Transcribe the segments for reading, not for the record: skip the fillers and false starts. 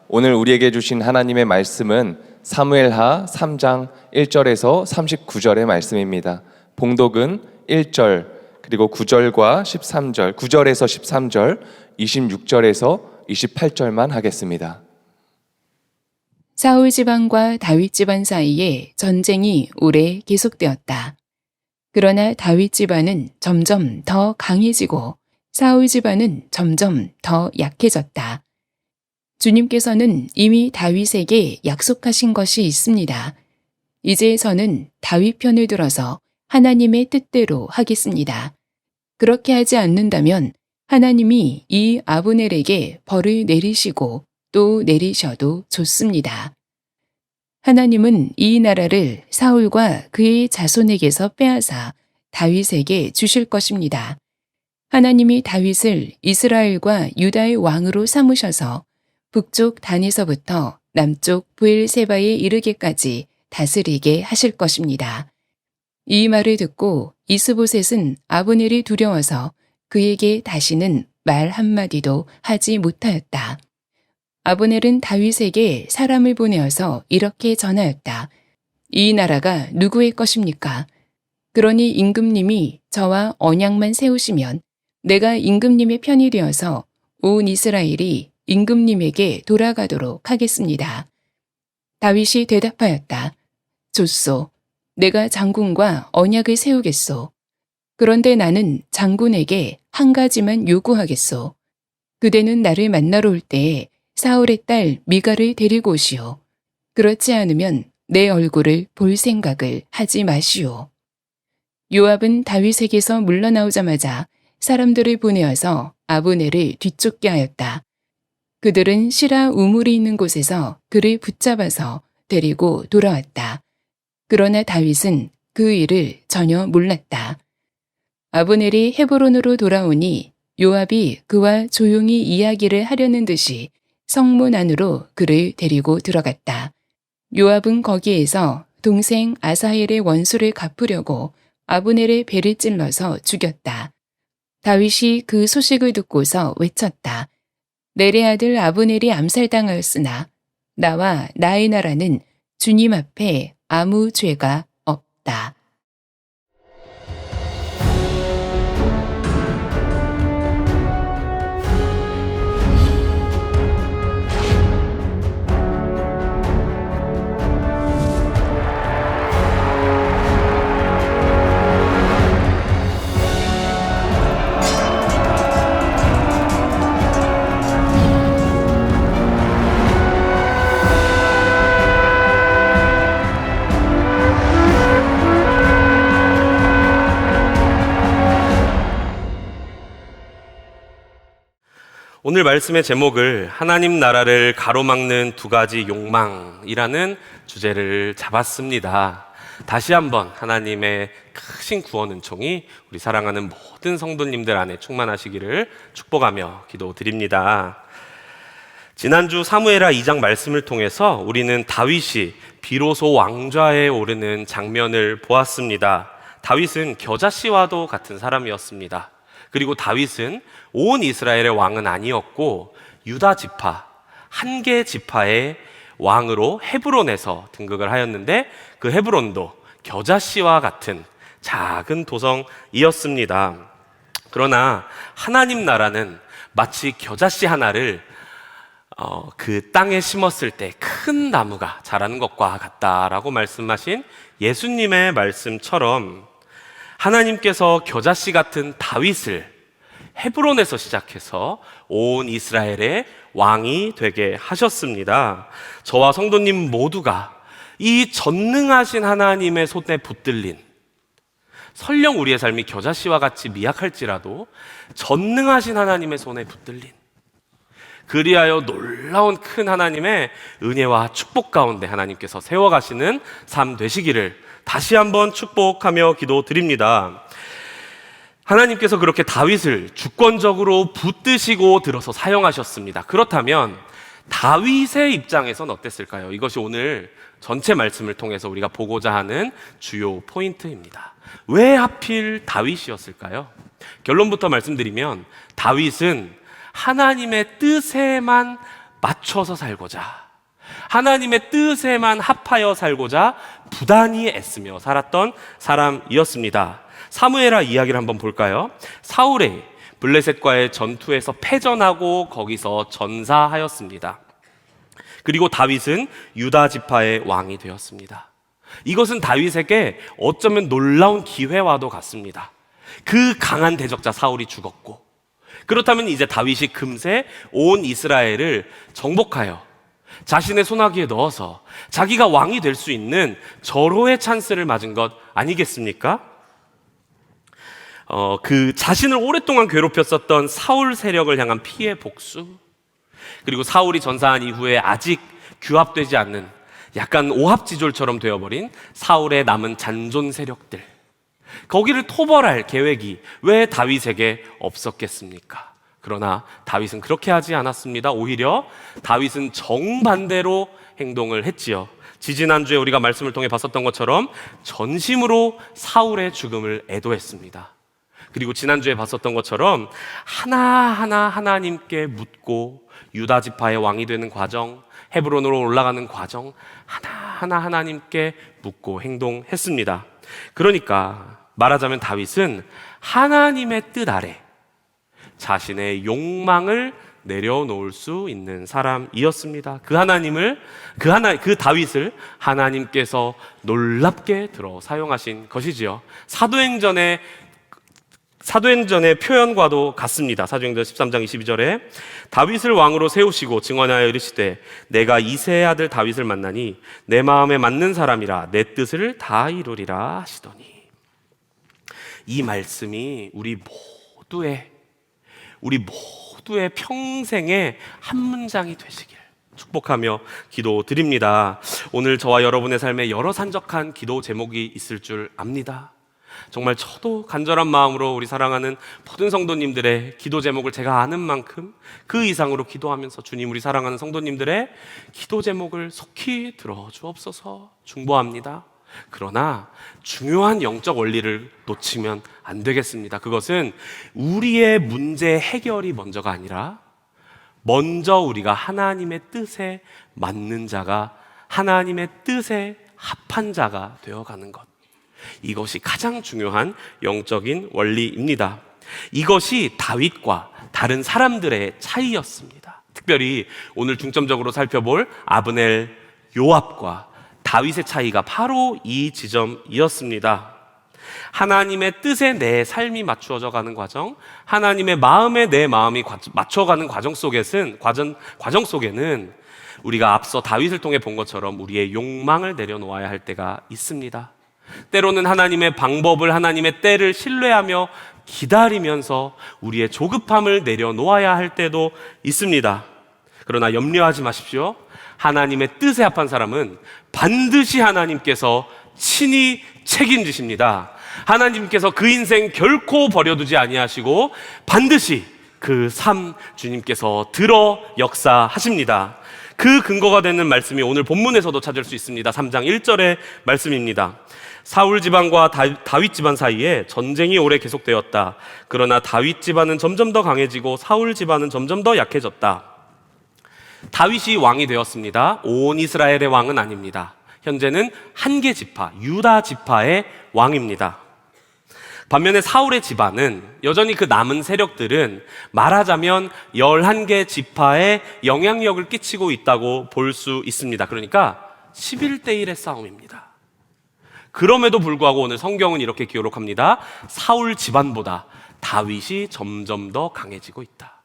오늘 우리에게 주신 하나님의 말씀은 사무엘하 3장 1절에서 39절의 말씀입니다. 봉독은 1절 그리고 9절과 13절, 9절에서 13절, 26절에서 28절만 하겠습니다. 사울 집안과 다윗 집안 사이에 전쟁이 오래 계속되었다. 그러나 다윗 집안은 점점 더 강해지고 사울 집안은 점점 더 약해졌다. 주님께서는 이미 다윗에게 약속하신 것이 있습니다. 이제 저는 다윗 편을 들어서 하나님의 뜻대로 하겠습니다. 그렇게 하지 않는다면 하나님이 이 아브넬에게 벌을 내리시고 또 내리셔도 좋습니다. 하나님은 이 나라를 사울과 그의 자손에게서 빼앗아 다윗에게 주실 것입니다. 하나님이 다윗을 이스라엘과 유다의 왕으로 삼으셔서 북쪽 단에서부터 남쪽 브엘세바에 이르기까지 다스리게 하실 것입니다. 이 말을 듣고 이스보셋은 아브넬이 두려워서 그에게 다시는 말 한마디도 하지 못하였다. 아브넬은 다윗에게 사람을 보내어서 이렇게 전하였다. 이 나라가 누구의 것입니까? 그러니 임금님이 저와 언약만 세우시면 내가 임금님의 편이 되어서 온 이스라엘이 임금님에게 돌아가도록 하겠습니다. 다윗이 대답하였다. 좋소. 내가 장군과 언약을 세우겠소. 그런데 나는 장군에게 한 가지만 요구하겠소. 그대는 나를 만나러 올 때에 사울의 딸 미가를 데리고 오시오. 그렇지 않으면 내 얼굴을 볼 생각을 하지 마시오. 요압은 다윗에게서 물러나오자마자 사람들을 보내어서 아브넬을 뒤쫓게 하였다. 그들은 시라 우물이 있는 곳에서 그를 붙잡아서 데리고 돌아왔다. 그러나 다윗은 그 일을 전혀 몰랐다. 아브넬이 헤브론으로 돌아오니 요압이 그와 조용히 이야기를 하려는 듯이 성문 안으로 그를 데리고 들어갔다. 요압은 거기에서 동생 아사헬의 원수를 갚으려고 아브넬의 배를 찔러서 죽였다. 다윗이 그 소식을 듣고서 외쳤다. 넬의 아들 아브넬이 암살당하였으나 나와 나의 나라는 주님 앞에 아무 죄가 없다. 오늘 말씀의 제목을 하나님 나라를 가로막는 두 가지 욕망이라는 주제를 잡았습니다. 다시 한번 하나님의 크신 구원 은총이 우리 사랑하는 모든 성도님들 안에 충만하시기를 축복하며 기도드립니다. 지난주 사무엘하 2장 말씀을 통해서 우리는 다윗이 비로소 왕좌에 오르는 장면을 보았습니다. 다윗은 겨자씨와도 같은 사람이었습니다. 그리고 다윗은 온 이스라엘의 왕은 아니었고 유다 지파, 한 개 지파의 왕으로 헤브론에서 등극을 하였는데 그 헤브론도 겨자씨와 같은 작은 도성이었습니다. 그러나 하나님 나라는 마치 겨자씨 하나를 그 땅에 심었을 때 큰 나무가 자라는 것과 같다라고 말씀하신 예수님의 말씀처럼 하나님께서 겨자씨 같은 다윗을 헤브론에서 시작해서 온 이스라엘의 왕이 되게 하셨습니다. 저와 성도님 모두가 이 전능하신 하나님의 손에 붙들린, 설령 우리의 삶이 겨자씨와 같이 미약할지라도 전능하신 하나님의 손에 붙들린, 그리하여 놀라운 큰 하나님의 은혜와 축복 가운데 하나님께서 세워가시는 삶 되시기를 다시 한번 축복하며 기도드립니다. 하나님께서 그렇게 다윗을 주권적으로 붙드시고 들어서 사용하셨습니다. 그렇다면 다윗의 입장에서는 어땠을까요? 이것이 오늘 전체 말씀을 통해서 우리가 보고자 하는 주요 포인트입니다. 왜 하필 다윗이었을까요? 결론부터 말씀드리면 다윗은 하나님의 뜻에만 맞춰서 살고자, 하나님의 뜻에만 합하여 살고자 부단히 애쓰며 살았던 사람이었습니다. 사무엘하 이야기를 한번 볼까요? 사울이 블레셋과의 전투에서 패전하고 거기서 전사하였습니다. 그리고 다윗은 유다 지파의 왕이 되었습니다. 이것은 다윗에게 어쩌면 놀라운 기회와도 같습니다. 그 강한 대적자 사울이 죽었고, 그렇다면 이제 다윗이 금세 온 이스라엘을 정복하여 자신의 손아귀에 넣어서 자기가 왕이 될 수 있는 절호의 찬스를 맞은 것 아니겠습니까? 그 자신을 오랫동안 괴롭혔었던 사울 세력을 향한 피해 복수, 그리고 사울이 전사한 이후에 아직 규합되지 않는 약간 오합지졸처럼 되어버린 사울의 남은 잔존 세력들, 거기를 토벌할 계획이 왜 다윗에게 없었겠습니까? 그러나 다윗은 그렇게 하지 않았습니다. 오히려 다윗은 정반대로 행동을 했지요. 지지난주에 우리가 말씀을 통해 봤었던 것처럼 전심으로 사울의 죽음을 애도했습니다. 그리고 지난주에 봤었던 것처럼 하나하나 하나님께 묻고 유다 지파의 왕이 되는 과정, 헤브론으로 올라가는 과정, 하나하나 하나님께 묻고 행동했습니다. 그러니까 말하자면 다윗은 하나님의 뜻 아래 자신의 욕망을 내려놓을 수 있는 사람이었습니다. 그 다윗을 하나님께서 놀랍게 들어 사용하신 것이지요. 사도행전의 표현과도 같습니다. 사도행전 13장 22절에 다윗을 왕으로 세우시고 증언하여 이르시되 내가 이새의 아들 다윗을 만나니 내 마음에 맞는 사람이라 내 뜻을 다 이루리라 하시더니, 이 말씀이 우리 모두의 평생의 한 문장이 되시길 축복하며 기도드립니다. 오늘 저와 여러분의 삶에 여러 산적한 기도 제목이 있을 줄 압니다. 정말 저도 간절한 마음으로 우리 사랑하는 모든 성도님들의 기도 제목을 제가 아는 만큼 그 이상으로 기도하면서 주님, 우리 사랑하는 성도님들의 기도 제목을 속히 들어주옵소서 중보합니다. 그러나 중요한 영적 원리를 놓치면 안 되겠습니다. 그것은 우리의 문제 해결이 먼저가 아니라 먼저 우리가 하나님의 뜻에 맞는 자가, 하나님의 뜻에 합한 자가 되어가는 것, 이것이 가장 중요한 영적인 원리입니다. 이것이 다윗과 다른 사람들의 차이였습니다. 특별히 오늘 중점적으로 살펴볼 아브넬, 요압과 다윗의 차이가 바로 이 지점이었습니다. 하나님의 뜻에 내 삶이 맞추어져 가는 과정, 하나님의 마음에 내 마음이 맞춰가는 과정 속에는 우리가 앞서 다윗을 통해 본 것처럼 우리의 욕망을 내려놓아야 할 때가 있습니다. 때로는 하나님의 방법을, 하나님의 때를 신뢰하며 기다리면서 우리의 조급함을 내려놓아야 할 때도 있습니다. 그러나 염려하지 마십시오. 하나님의 뜻에 합한 사람은 반드시 하나님께서 친히 책임지십니다. 하나님께서 그 인생 결코 버려두지 아니하시고 반드시 그 삶 주님께서 들어 역사하십니다. 그 근거가 되는 말씀이 오늘 본문에서도 찾을 수 있습니다. 3장 1절의 말씀입니다. 사울 집안과 다윗 집안 사이에 전쟁이 오래 계속되었다. 그러나 다윗 집안은 점점 더 강해지고 사울 집안은 점점 더 약해졌다. 다윗이 왕이 되었습니다. 온 이스라엘의 왕은 아닙니다. 현재는 한 개 지파, 유다 지파의 왕입니다. 반면에 사울의 집안은 여전히 그 남은 세력들은 말하자면 11개 지파에 영향력을 끼치고 있다고 볼 수 있습니다. 그러니까 11대1의 싸움입니다. 그럼에도 불구하고 오늘 성경은 이렇게 기록합니다. 사울 집안보다 다윗이 점점 더 강해지고 있다.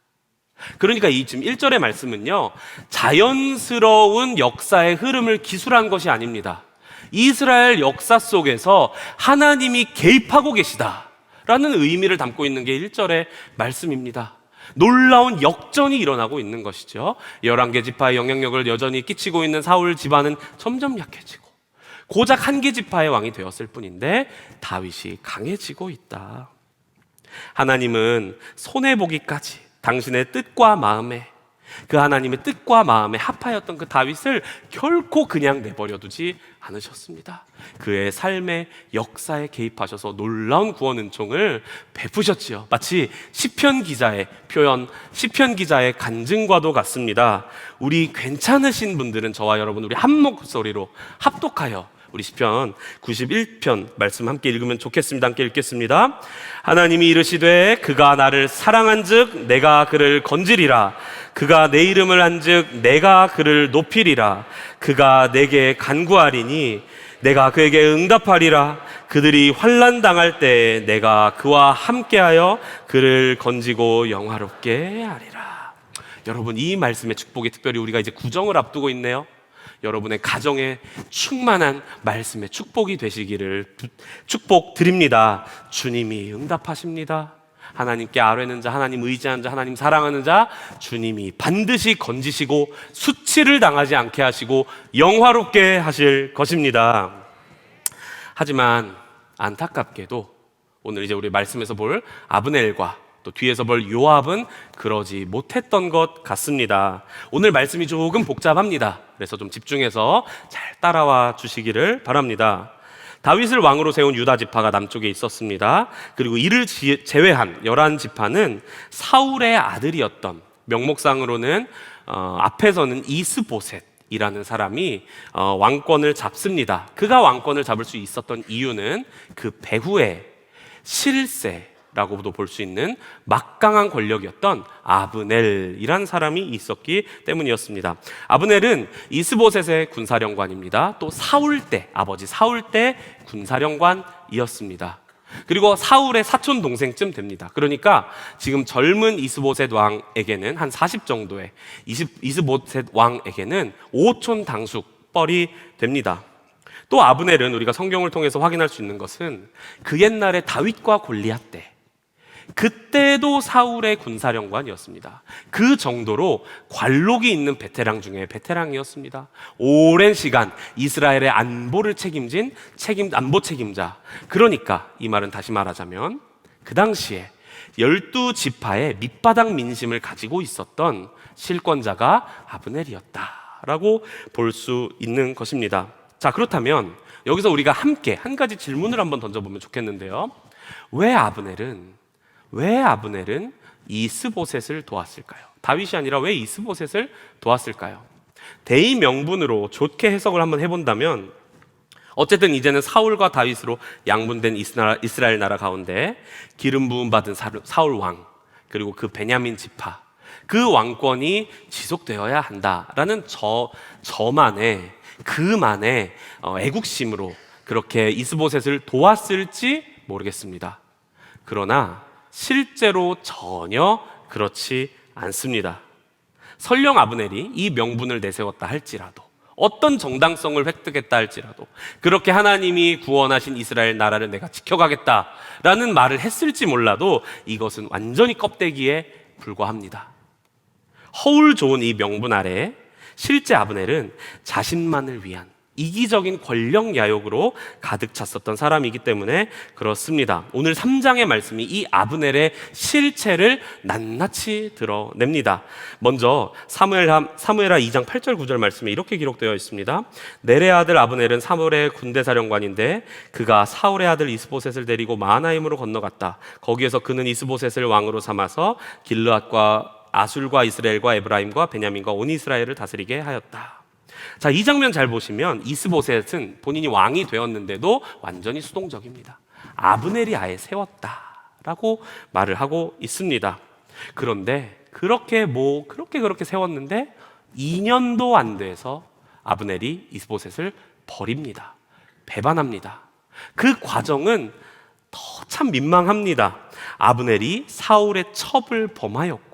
그러니까 이 지금 1절의 말씀은요, 자연스러운 역사의 흐름을 기술한 것이 아닙니다. 이스라엘 역사 속에서 하나님이 개입하고 계시다라는 의미를 담고 있는 게 1절의 말씀입니다. 놀라운 역전이 일어나고 있는 것이죠. 11개 지파의 영향력을 여전히 끼치고 있는 사울 집안은 점점 약해지고 고작 한 개 지파의 왕이 되었을 뿐인데 다윗이 강해지고 있다. 하나님은 손해보기까지 당신의 뜻과 마음에 그 하나님의 뜻과 마음에 합하였던 그 다윗을 결코 그냥 내버려 두지 않으셨습니다. 그의 삶의 역사에 개입하셔서 놀라운 구원 은총을 베푸셨지요. 마치 시편 기자의 표현, 시편 기자의 간증과도 같습니다. 우리 괜찮으신 분들은 저와 여러분 우리 한 목소리로 합독하여 우리 시편 91편 말씀 함께 읽으면 좋겠습니다. 함께 읽겠습니다. 하나님이 이르시되 그가 나를 사랑한즉 내가 그를 건지리라. 그가 내 이름을 한즉 내가 그를 높이리라. 그가 내게 간구하리니 내가 그에게 응답하리라. 그들이 환난 당할 때에 내가 그와 함께하여 그를 건지고 영화롭게 하리라. 여러분, 이 말씀의 축복이 특별히 우리가 이제 구정을 앞두고 있네요. 여러분의 가정에 충만한 말씀의 축복이 되시기를 축복드립니다. 주님이 응답하십니다. 하나님께 아뢰는 자, 하나님 의지하는 자, 하나님 사랑하는 자, 주님이 반드시 건지시고 수치를 당하지 않게 하시고 영화롭게 하실 것입니다. 하지만 안타깝게도 오늘 이제 우리 말씀에서 볼 아브넬과 또 뒤에서 볼 요압은 그러지 못했던 것 같습니다. 오늘 말씀이 조금 복잡합니다. 그래서 좀 집중해서 잘 따라와 주시기를 바랍니다. 다윗을 왕으로 세운 유다 지파가 남쪽에 있었습니다. 그리고 이를 제외한 11지파는 사울의 아들이었던, 명목상으로는 앞에서는 이스보셋이라는 사람이 왕권을 잡습니다. 그가 왕권을 잡을 수 있었던 이유는 그 배후에 실세라고도 볼 수 있는 막강한 권력이었던 아브넬이란 사람이 있었기 때문이었습니다. 아브넬은 이스보셋의 군사령관입니다. 또 사울 때, 아버지 사울 때 군사령관이었습니다. 그리고 사울의 사촌 동생쯤 됩니다. 그러니까 지금 젊은 이스보셋 왕에게는 한 40 정도의 이스보셋 왕에게는 5촌 당숙벌이 됩니다. 또 아브넬은 우리가 성경을 통해서 확인할 수 있는 것은 그 옛날에 다윗과 골리앗 때, 그때도 사울의 군사령관이었습니다. 그 정도로 관록이 있는 베테랑 중에 베테랑이었습니다. 오랜 시간 이스라엘의 안보를 책임진 안보 책임자. 그러니까 이 말은 다시 말하자면 그 당시에 12지파의 밑바닥 민심을 가지고 있었던 실권자가 아브넬이었다라고 볼 수 있는 것입니다. 자, 그렇다면 여기서 우리가 함께 한 가지 질문을 한번 던져보면 좋겠는데요. 왜 아브넬은 이스보셋을 도왔을까요? 다윗이 아니라 왜 이스보셋을 도왔을까요? 대의 명분으로 좋게 해석을 한번 해본다면, 어쨌든 이제는 사울과 다윗으로 양분된 이스라엘 나라 가운데 기름 부음 받은 사울 왕, 그리고 그 베냐민 지파, 그 왕권이 지속되어야 한다라는 그만의 애국심으로 그렇게 이스보셋을 도왔을지 모르겠습니다. 그러나 실제로 전혀 그렇지 않습니다. 설령 아브넬이 이 명분을 내세웠다 할지라도, 어떤 정당성을 획득했다 할지라도, 그렇게 하나님이 구원하신 이스라엘 나라를 내가 지켜가겠다라는 말을 했을지 몰라도 이것은 완전히 껍데기에 불과합니다. 허울 좋은 이 명분 아래 실제 아브넬은 자신만을 위한 이기적인 권력 야욕으로 가득 찼었던 사람이기 때문에 그렇습니다. 오늘 3장의 말씀이 이 아브넬의 실체를 낱낱이 드러냅니다. 먼저 사무엘하 2장 8절 9절 말씀에 이렇게 기록되어 있습니다. 넬의 아들 아브넬은 사울의 군대사령관인데 그가 사울의 아들 이스보셋을 데리고 마하나임으로 건너갔다. 거기에서 그는 이스보셋을 왕으로 삼아서 길르앗과 아술과 이스라엘과 에브라임과 베냐민과 온 이스라엘을 다스리게 하였다. 자, 이 장면 잘 보시면 이스보셋은 본인이 왕이 되었는데도 완전히 수동적입니다. 아브넬이 아예 세웠다라고 말을 하고 있습니다. 그런데 그렇게 세웠는데 2년도 안 돼서 아브넬이 이스보셋을 버립니다. 배반합니다. 그 과정은 더 참 민망합니다. 아브넬이 사울의 첩을 범하였고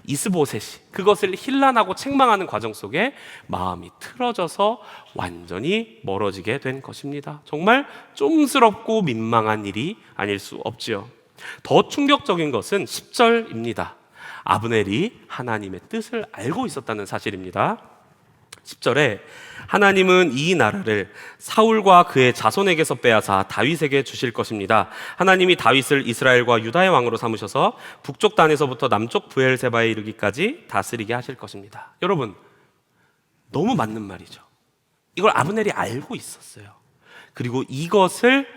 이스보셋이 그것을 힐난하고 책망하는 과정 속에 마음이 틀어져서 완전히 멀어지게 된 것입니다. 정말 좀스럽고 민망한 일이 아닐 수 없지요. 더 충격적인 것은 10절입니다. 아브넬이 하나님의 뜻을 알고 있었다는 사실입니다. 10절에 하나님은 이 나라를 사울과 그의 자손에게서 빼앗아 다윗에게 주실 것입니다. 하나님이 다윗을 이스라엘과 유다의 왕으로 삼으셔서 북쪽 단에서부터 남쪽 브엘세바에 이르기까지 다스리게 하실 것입니다. 여러분, 너무 맞는 말이죠. 이걸 아브넬이 알고 있었어요. 그리고 이것을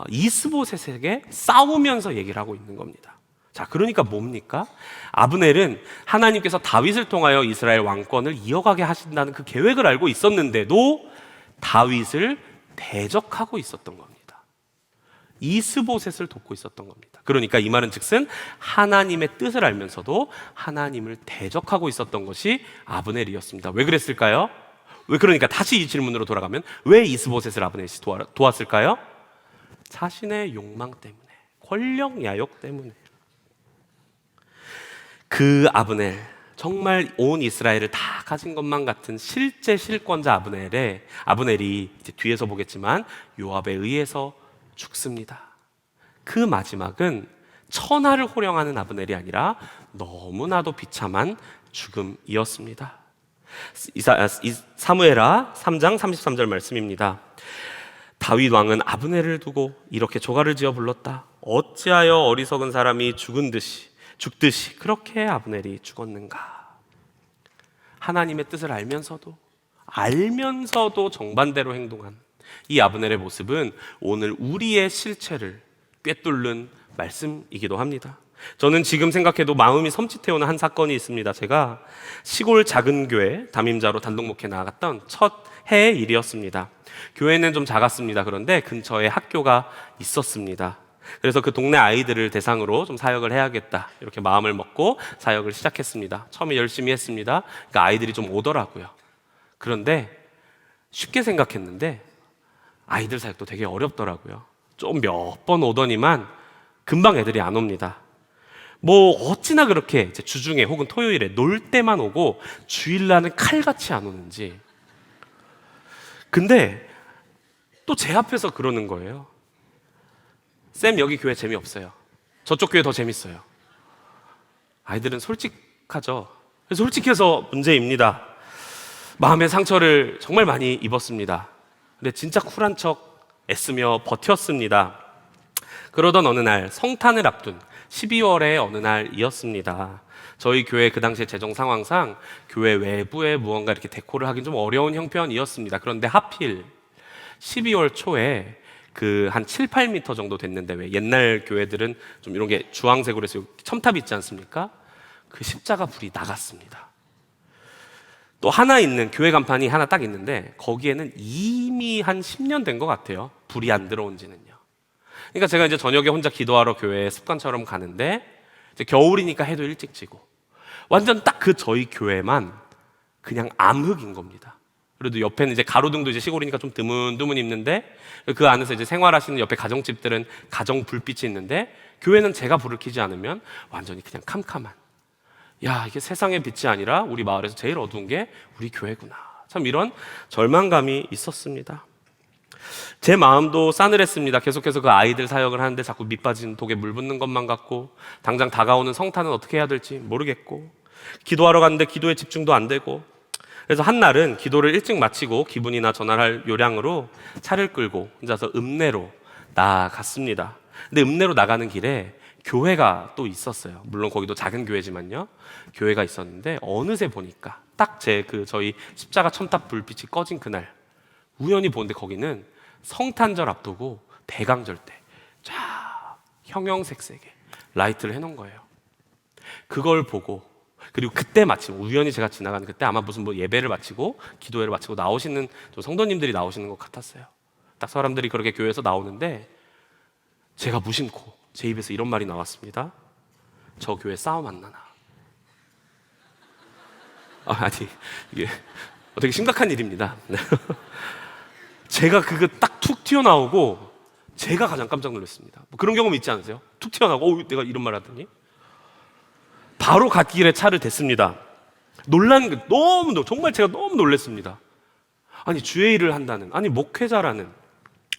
이스보셋에게 싸우면서 얘기를 하고 있는 겁니다. 자, 그러니까 뭡니까? 아브넬은 하나님께서 다윗을 통하여 이스라엘 왕권을 이어가게 하신다는 그 계획을 알고 있었는데도 다윗을 대적하고 있었던 겁니다. 이스보셋을 돕고 있었던 겁니다. 그러니까 이 말은 즉슨 하나님의 뜻을 알면서도 하나님을 대적하고 있었던 것이 아브넬이었습니다. 왜 그랬을까요? 그러니까 다시 이 질문으로 돌아가면 왜 이스보셋을 아브넬이 도왔을까요? 자신의 욕망 때문에, 권력 야욕 때문에. 그 아브넬, 정말 온 이스라엘을 다 가진 것만 같은 실제 실권자 아브넬이 이제 뒤에서 보겠지만 요압에 의해서 죽습니다. 그 마지막은 천하를 호령하는 아브넬이 아니라 너무나도 비참한 죽음이었습니다. 사무엘하 3장 33절 말씀입니다. 다윗 왕은 아브넬을 두고 이렇게 조가를 지어 불렀다. 어찌하여 어리석은 사람이 죽듯이 그렇게 아브넬이 죽었는가. 하나님의 뜻을 알면서도 정반대로 행동한 이 아브넬의 모습은 오늘 우리의 실체를 꿰뚫는 말씀이기도 합니다. 저는 지금 생각해도 마음이 섬찟해오는 한 사건이 있습니다. 제가 시골 작은 교회 담임자로 단독 목회 나갔던 첫 해의 일이었습니다. 교회는 좀 작았습니다. 그런데 근처에 학교가 있었습니다. 그래서 그 동네 아이들을 대상으로 좀 사역을 해야겠다, 이렇게 마음을 먹고 사역을 시작했습니다. 처음에 열심히 했습니다. 그러니까 아이들이 좀 오더라고요. 그런데 쉽게 생각했는데 아이들 사역도 되게 어렵더라고요. 좀 몇 번 오더니만 금방 애들이 안 옵니다. 뭐 어찌나 그렇게 이제 주중에 혹은 토요일에 놀 때만 오고 주일날은 칼같이 안 오는지. 근데 또 제 앞에서 그러는 거예요. 쌤, 여기 교회 재미없어요. 저쪽 교회 더 재밌어요. 아이들은 솔직하죠. 솔직해서 문제입니다. 마음의 상처를 정말 많이 입었습니다. 근데 진짜 쿨한 척 애쓰며 버텼습니다. 그러던 어느 날, 성탄을 앞둔 12월의 어느 날이었습니다. 저희 교회 그 당시에 재정 상황상 교회 외부에 무언가 이렇게 데코를 하긴 좀 어려운 형편이었습니다. 그런데 하필 12월 초에 그 한 7, 8m 정도 됐는데, 왜 옛날 교회들은 좀 이런 게 주황색으로 해서 첨탑이 있지 않습니까? 그 십자가 불이 나갔습니다. 또 하나 있는 교회 간판이 하나 딱 있는데 거기에는 이미 한 10년 된 것 같아요. 불이 안 들어온 지는요. 그러니까 제가 이제 저녁에 혼자 기도하러 교회에 습관처럼 가는데 이제 겨울이니까 해도 일찍 지고 완전 딱 그 저희 교회만 그냥 암흑인 겁니다. 그래도 옆에는 이제 가로등도 이제 시골이니까 좀 드문드문 있는데 그 안에서 이제 생활하시는 옆에 가정집들은 가정 불빛이 있는데 교회는 제가 불을 켜지 않으면 완전히 그냥 캄캄한, 야, 이게 세상의 빛이 아니라 우리 마을에서 제일 어두운 게 우리 교회구나. 참 이런 절망감이 있었습니다. 제 마음도 싸늘했습니다. 계속해서 그 아이들 사역을 하는데 자꾸 밑빠진 독에 물 붓는 것만 같고, 당장 다가오는 성탄은 어떻게 해야 될지 모르겠고, 기도하러 갔는데 기도에 집중도 안 되고. 그래서 한날은 기도를 일찍 마치고 기분이나 전화할 요량으로 차를 끌고 혼자서 읍내로 나갔습니다. 근데 읍내로 나가는 길에 교회가 또 있었어요. 물론 거기도 작은 교회지만요. 교회가 있었는데 어느새 보니까 딱 저희 십자가 첨탑 불빛이 꺼진 그날 우연히 보는데 거기는 성탄절 앞두고 대강절 때 쫙 형형색색의 라이트를 해놓은 거예요. 그걸 보고, 그리고 그때 마침 우연히 제가 지나가는 그때 아마 무슨 뭐 예배를 마치고 기도회를 마치고 나오시는 좀 성도님들이 나오시는 것 같았어요. 딱 사람들이 그렇게 교회에서 나오는데 제가 무심코 제 입에서 이런 말이 나왔습니다. 저 교회 싸움 안 나나? 아니, 이게 되게 심각한 일입니다. 제가 그거 딱 툭 튀어나오고 제가 가장 깜짝 놀랐습니다. 뭐 그런 경험 있지 않으세요? 툭 튀어나오고 내가 이런 말 하더니 바로 갓길에 차를 댔습니다. 놀란 게 정말 제가 너무 놀랐습니다. 아니, 주의 일을 한다는, 아니 목회자라는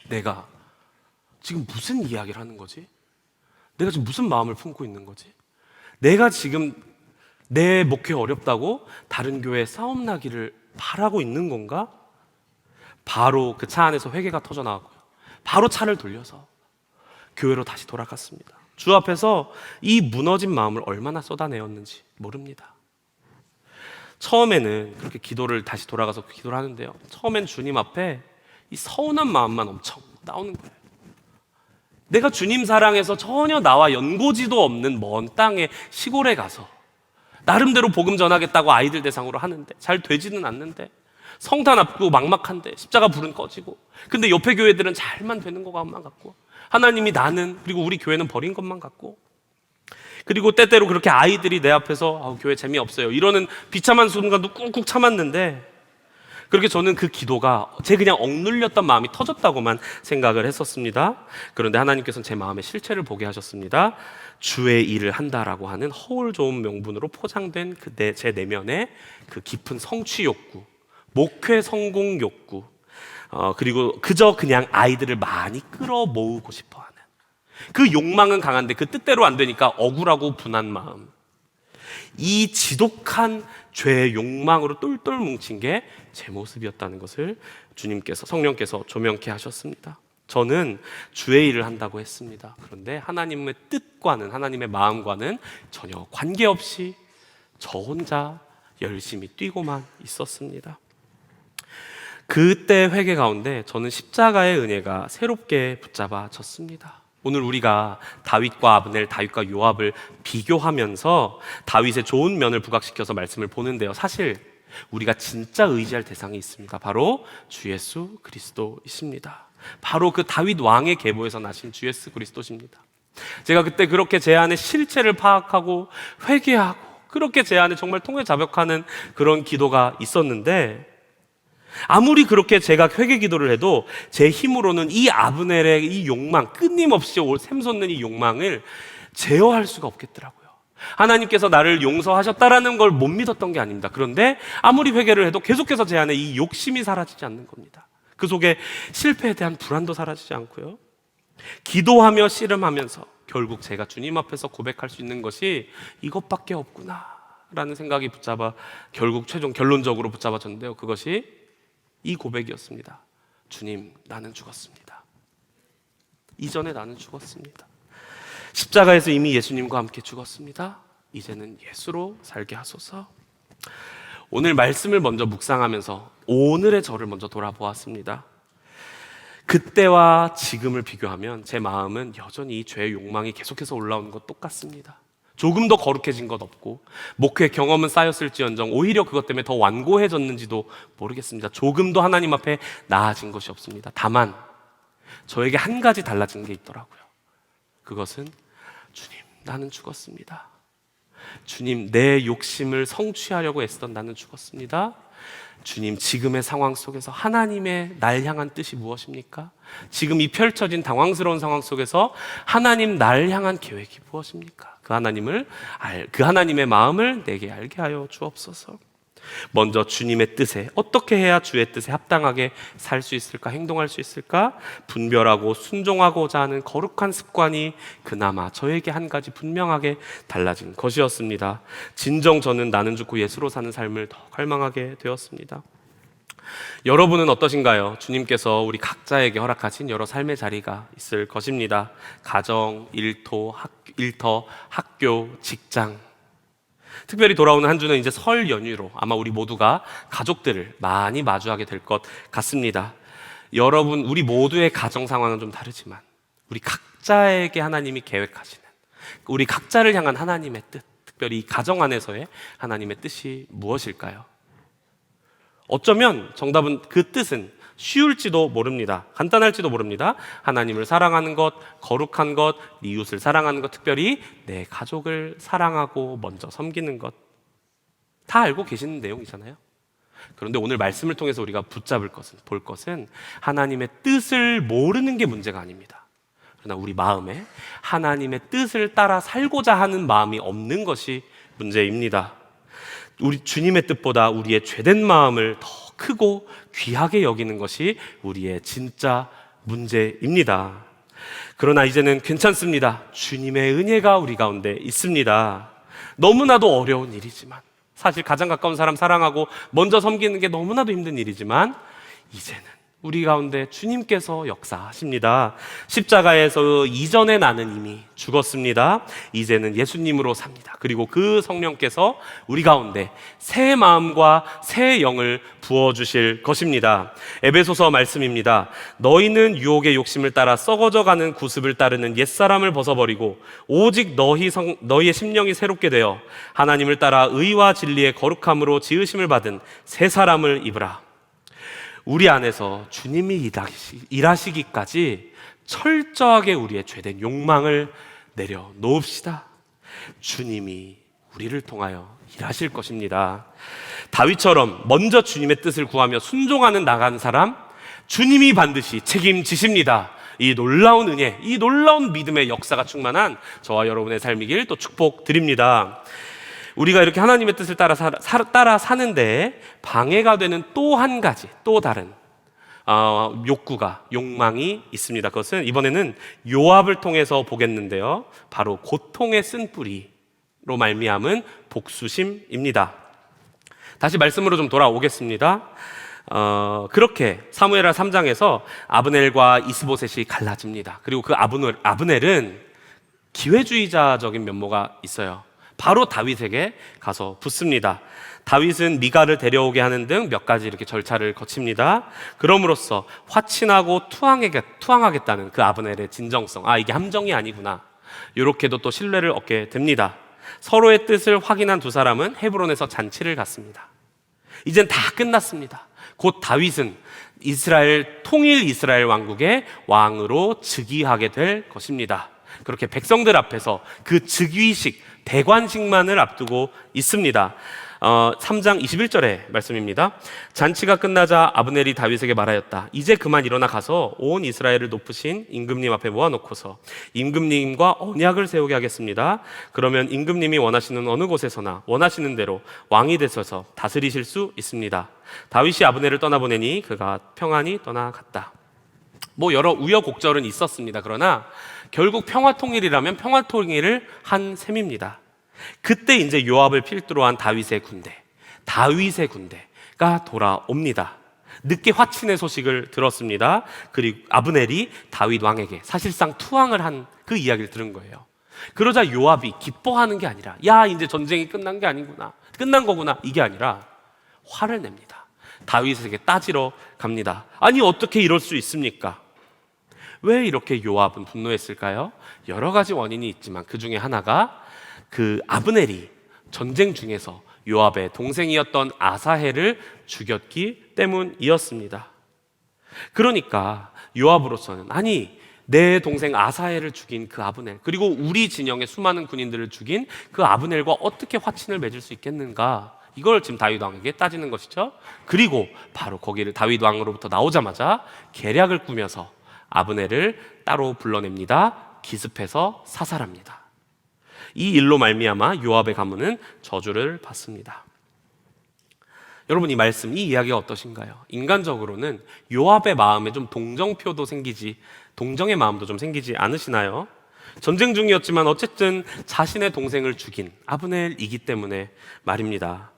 내가 지금 무슨 이야기를 하는 거지? 내가 지금 무슨 마음을 품고 있는 거지? 내가 지금 내 목회 어렵다고 다른 교회 싸움 나기를 바라고 있는 건가? 바로 그 차 안에서 회개가 터져 나왔고요. 바로 차를 돌려서 교회로 다시 돌아갔습니다. 주 앞에서 이 무너진 마음을 얼마나 쏟아내었는지 모릅니다. 처음에는 그렇게 기도를 다시 돌아가서 기도를 하는데요. 처음엔 주님 앞에 이 서운한 마음만 엄청 나오는 거예요. 내가 주님 사랑해서 전혀 나와 연고지도 없는 먼 땅에 시골에 가서 나름대로 복음 전하겠다고 아이들 대상으로 하는데 잘 되지는 않는데, 성탄 앞두고 막막한데 십자가 불은 꺼지고, 근데 옆에 교회들은 잘만 되는 것만 같고, 하나님이 나는, 그리고 우리 교회는 버린 것만 같고, 그리고 때때로 그렇게 아이들이 내 앞에서 교회 재미없어요 이러는 비참한 순간도 꾹꾹 참았는데, 그렇게 저는 그 기도가 제 그냥 억눌렸던 마음이 터졌다고만 생각을 했었습니다. 그런데 하나님께서는 제 마음의 실체를 보게 하셨습니다. 주의 일을 한다라고 하는 허울 좋은 명분으로 포장된 제 내면의 그 깊은 성취 욕구, 목회 성공 욕구, 그리고 그저 그냥 아이들을 많이 끌어 모으고 싶어하는 그 욕망은 강한데 그 뜻대로 안 되니까 억울하고 분한 마음, 이 지독한 죄의 욕망으로 똘똘 뭉친 게 제 모습이었다는 것을 주님께서, 성령께서 조명케 하셨습니다. 저는 주의 일을 한다고 했습니다. 그런데 하나님의 뜻과는, 하나님의 마음과는 전혀 관계없이 저 혼자 열심히 뛰고만 있었습니다. 그때 회개 가운데 저는 십자가의 은혜가 새롭게 붙잡아졌습니다. 오늘 우리가 다윗과 아브넬, 다윗과 요압을 비교하면서 다윗의 좋은 면을 부각시켜서 말씀을 보는데요. 사실 우리가 진짜 의지할 대상이 있습니다. 바로 주 예수 그리스도이십니다. 바로 그 다윗 왕의 계보에서 나신 주 예수 그리스도십니다. 제가 그때 그렇게 제 안의 실체를 파악하고 회개하고 그렇게 제 안에 정말 통회자벽하는 그런 기도가 있었는데, 아무리 그렇게 제가 회개 기도를 해도 제 힘으로는 이 아브넬의 이 욕망, 끊임없이 샘솟는 이 욕망을 제어할 수가 없겠더라고요. 하나님께서 나를 용서하셨다라는 걸 못 믿었던 게 아닙니다. 그런데 아무리 회개를 해도 계속해서 제 안에 이 욕심이 사라지지 않는 겁니다. 그 속에 실패에 대한 불안도 사라지지 않고요. 기도하며 씨름하면서 결국 제가 주님 앞에서 고백할 수 있는 것이 이것밖에 없구나 라는 생각이 붙잡아 결국 최종 결론적으로 붙잡아졌는데요. 그것이 이 고백이었습니다. 주님, 나는 죽었습니다. 이전에 나는 죽었습니다. 십자가에서 이미 예수님과 함께 죽었습니다. 이제는 예수로 살게 하소서. 오늘 말씀을 먼저 묵상하면서 오늘의 저를 먼저 돌아보았습니다. 그때와 지금을 비교하면 제 마음은 여전히 이 죄의 욕망이 계속해서 올라오는 것 똑같습니다. 조금 더 거룩해진 것 없고, 목회 경험은 쌓였을지언정 오히려 그것 때문에 더 완고해졌는지도 모르겠습니다. 조금 더 하나님 앞에 나아진 것이 없습니다. 다만 저에게 한 가지 달라진 게 있더라고요. 그것은 주님, 나는 죽었습니다. 주님, 내 욕심을 성취하려고 애쓰던 나는 죽었습니다. 주님, 지금의 상황 속에서 하나님의 날 향한 뜻이 무엇입니까? 지금 이 펼쳐진 당황스러운 상황 속에서 하나님 날 향한 계획이 무엇입니까? 그 하나님의 마음을 내게 알게 하여 주옵소서. 먼저 주님의 뜻에, 어떻게 해야 주의 뜻에 합당하게 살 수 있을까, 행동할 수 있을까 분별하고 순종하고자 하는 거룩한 습관이 그나마 저에게 한 가지 분명하게 달라진 것이었습니다. 진정 저는 나는 죽고 예수로 사는 삶을 더 갈망하게 되었습니다. 여러분은 어떠신가요? 주님께서 우리 각자에게 허락하신 여러 삶의 자리가 있을 것입니다. 가정, 일터, 학교, 직장. 특별히 돌아오는 한 주는 이제 설 연휴로 아마 우리 모두가 가족들을 많이 마주하게 될 것 같습니다. 여러분, 우리 모두의 가정 상황은 좀 다르지만 우리 각자에게 하나님이 계획하시는, 우리 각자를 향한 하나님의 뜻, 특별히 이 가정 안에서의 하나님의 뜻이 무엇일까요? 어쩌면 정답은, 그 뜻은 쉬울지도 모릅니다. 간단할지도 모릅니다. 하나님을 사랑하는 것, 거룩한 것, 이웃을 사랑하는 것, 특별히 내 가족을 사랑하고 먼저 섬기는 것, 다 알고 계시는 내용이잖아요. 그런데 오늘 말씀을 통해서 우리가 볼 것은 하나님의 뜻을 모르는 게 문제가 아닙니다. 그러나 우리 마음에 하나님의 뜻을 따라 살고자 하는 마음이 없는 것이 문제입니다. 우리 주님의 뜻보다 우리의 죄된 마음을 더 크고 귀하게 여기는 것이 우리의 진짜 문제입니다. 그러나 이제는 괜찮습니다. 주님의 은혜가 우리 가운데 있습니다. 너무나도 어려운 일이지만, 사실 가장 가까운 사람 사랑하고 먼저 섬기는 게 너무나도 힘든 일이지만, 이제는 우리 가운데 주님께서 역사하십니다. 십자가에서 이전에 나는 이미 죽었습니다. 이제는 예수님으로 삽니다. 그리고 그 성령께서 우리 가운데 새 마음과 새 영을 부어주실 것입니다. 에베소서 말씀입니다. 너희는 유혹의 욕심을 따라 썩어져가는 구습을 따르는 옛사람을 벗어버리고 오직 너희의 심령이 새롭게 되어 하나님을 따라 의와 진리의 거룩함으로 지으심을 받은 새 사람을 입으라. 우리 안에서 주님이 일하시기까지 철저하게 우리의 죄된 욕망을 내려놓읍시다. 주님이 우리를 통하여 일하실 것입니다. 다윗처럼 먼저 주님의 뜻을 구하며 순종하는 나간 사람, 주님이 반드시 책임지십니다. 이 놀라운 은혜, 이 놀라운 믿음의 역사가 충만한 저와 여러분의 삶이길 또 축복드립니다. 우리가 이렇게 하나님의 뜻을 따라 사는데 방해가 되는 또 한 가지, 또 다른 욕망이 있습니다. 그것은 이번에는 요압을 통해서 보겠는데요, 바로 고통의 쓴뿌리로 말미암은 복수심입니다. 다시 말씀으로 좀 돌아오겠습니다. 그렇게 사무엘하 3장에서 아브넬과 이스보셋이 갈라집니다. 그리고 그 아브넬은 기회주의자적인 면모가 있어요. 바로 다윗에게 가서 붙습니다. 다윗은 미가를 데려오게 하는 등 몇 가지 이렇게 절차를 거칩니다. 그럼으로써 화친하고 투항하겠다는 그 아브넬의 진정성, 이게 함정이 아니구나, 이렇게도 또 신뢰를 얻게 됩니다. 서로의 뜻을 확인한 두 사람은 헤브론에서 잔치를 갖습니다. 이젠 다 끝났습니다. 곧 다윗은 통일 이스라엘 왕국의 왕으로 즉위하게 될 것입니다. 그렇게 백성들 앞에서 그 즉위식, 대관식만을 앞두고 있습니다. 3장 21절의 말씀입니다. 잔치가 끝나자 아브넬이 다윗에게 말하였다. 이제 그만 일어나 가서 온 이스라엘을 높으신 임금님 앞에 모아놓고서 임금님과 언약을 세우게 하겠습니다. 그러면 임금님이 원하시는 어느 곳에서나 원하시는 대로 왕이 되셔서 다스리실 수 있습니다. 다윗이 아브넬을 떠나보내니 그가 평안히 떠나갔다. 여러 우여곡절은 있었습니다. 그러나 결국 평화통일이라면 평화통일을 한 셈입니다. 그때 이제 요압을 필두로 한 다윗의 군대가 돌아옵니다. 늦게 화친의 소식을 들었습니다. 그리고 아브넬이 다윗 왕에게 사실상 투항을 한 그 이야기를 들은 거예요. 그러자 요압이 기뻐하는 게 아니라, 야, 이제 전쟁이 끝난 게 아니구나, 끝난 거구나, 이게 아니라 화를 냅니다. 다윗에게 따지러 갑니다. 아니, 어떻게 이럴 수 있습니까? 왜 이렇게 요압은 분노했을까요? 여러 가지 원인이 있지만 그 중에 하나가 그 아브넬이 전쟁 중에서 요압의 동생이었던 아사헬을 죽였기 때문이었습니다. 그러니까 요압으로서는, 아니, 내 동생 아사헬을 죽인 그 아브넬, 그리고 우리 진영의 수많은 군인들을 죽인 그 아브넬과 어떻게 화친을 맺을 수 있겠는가, 이걸 지금 다윗 왕에게 따지는 것이죠. 그리고 바로 거기를 다윗 왕으로부터 나오자마자 계략을 꾸며서 아브넬을 따로 불러냅니다. 기습해서 사살합니다. 이 일로 말미암아 요압의 가문은 저주를 받습니다. 여러분, 이 말씀, 이 이야기가 어떠신가요? 인간적으로는 요압의 마음에 좀 동정의 마음도 좀 생기지 않으시나요? 전쟁 중이었지만 어쨌든 자신의 동생을 죽인 아브넬이기 때문에 말입니다.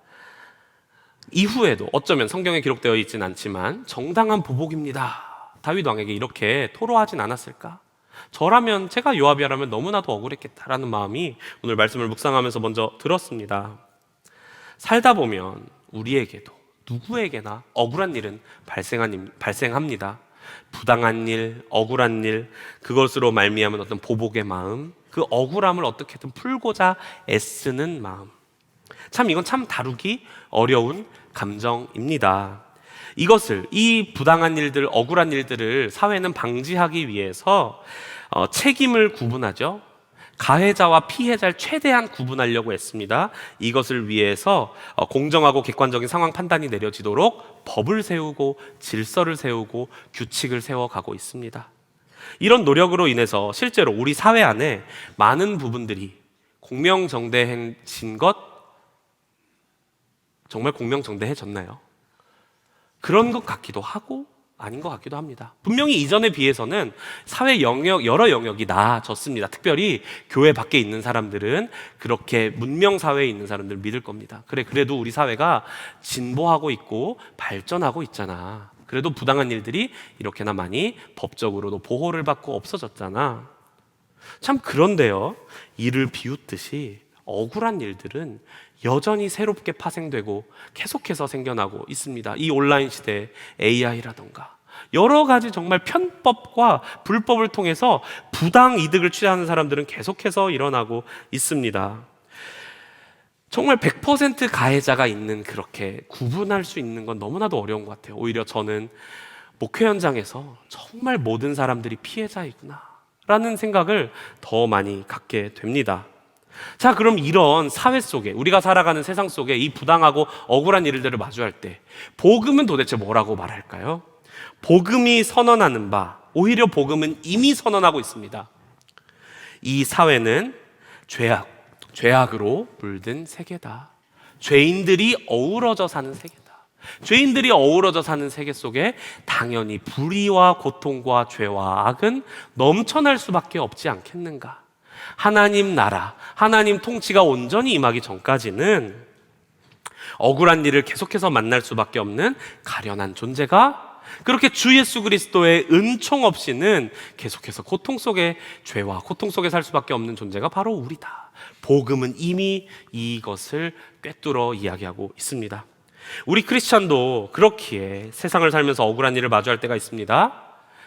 이후에도 어쩌면 성경에 기록되어 있진 않지만 정당한 보복입니다, 다윗 왕에게 이렇게 토로하진 않았을까? 저라면, 제가 요압이라면 너무나도 억울했겠다라는 마음이 오늘 말씀을 묵상하면서 먼저 들었습니다. 살다 보면 우리에게도 누구에게나 억울한 일은 발생합니다. 부당한 일, 억울한 일, 그것으로 말미암은 어떤 보복의 마음, 그 억울함을 어떻게든 풀고자 애쓰는 마음, 이건 참 다루기 어려운 감정입니다. 이 부당한 일들, 억울한 일들을 사회는 방지하기 위해서 책임을 구분하죠. 가해자와 피해자를 최대한 구분하려고 했습니다. 이것을 위해서 공정하고 객관적인 상황 판단이 내려지도록 법을 세우고 질서를 세우고 규칙을 세워가고 있습니다. 이런 노력으로 인해서 실제로 우리 사회 안에 많은 부분들이 공명정대해진 것, 정말 공명정대해졌나요? 그런 것 같기도 하고 아닌 것 같기도 합니다. 분명히 이전에 비해서는 사회 영역, 여러 영역이 나아졌습니다. 특별히 교회 밖에 있는 사람들은 그렇게 문명 사회에 있는 사람들을 믿을 겁니다. 그래도 우리 사회가 진보하고 있고 발전하고 있잖아. 그래도 부당한 일들이 이렇게나 많이 법적으로도 보호를 받고 없어졌잖아. 참 그런데요, 이를 비웃듯이 억울한 일들은 여전히 새롭게 파생되고 계속해서 생겨나고 있습니다. 이 온라인 시대에 AI라던가 여러 가지 정말 편법과 불법을 통해서 부당 이득을 취하는 사람들은 계속해서 일어나고 있습니다. 정말 100% 가해자가 있는, 그렇게 구분할 수 있는 건 너무나도 어려운 것 같아요. 오히려 저는 목회 현장에서 정말 모든 사람들이 피해자이구나 라는 생각을 더 많이 갖게 됩니다. 자, 그럼 이런 사회 속에, 우리가 살아가는 세상 속에 이 부당하고 억울한 일들을 마주할 때 복음은 도대체 뭐라고 말할까요? 복음이 선언하는 바, 오히려 복음은 이미 선언하고 있습니다. 이 사회는 죄악으로 물든 세계다. 죄인들이 어우러져 사는 세계다. 죄인들이 어우러져 사는 세계 속에 당연히 불의와 고통과 죄와 악은 넘쳐날 수밖에 없지 않겠는가. 하나님 나라, 하나님 통치가 온전히 임하기 전까지는 억울한 일을 계속해서 만날 수밖에 없는 가련한 존재가, 그렇게 주 예수 그리스도의 은총 없이는 계속해서 고통 속에, 죄와 고통 속에 살 수밖에 없는 존재가 바로 우리다. 복음은 이미 이것을 꿰뚫어 이야기하고 있습니다. 우리 크리스찬도 그렇기에 세상을 살면서 억울한 일을 마주할 때가 있습니다.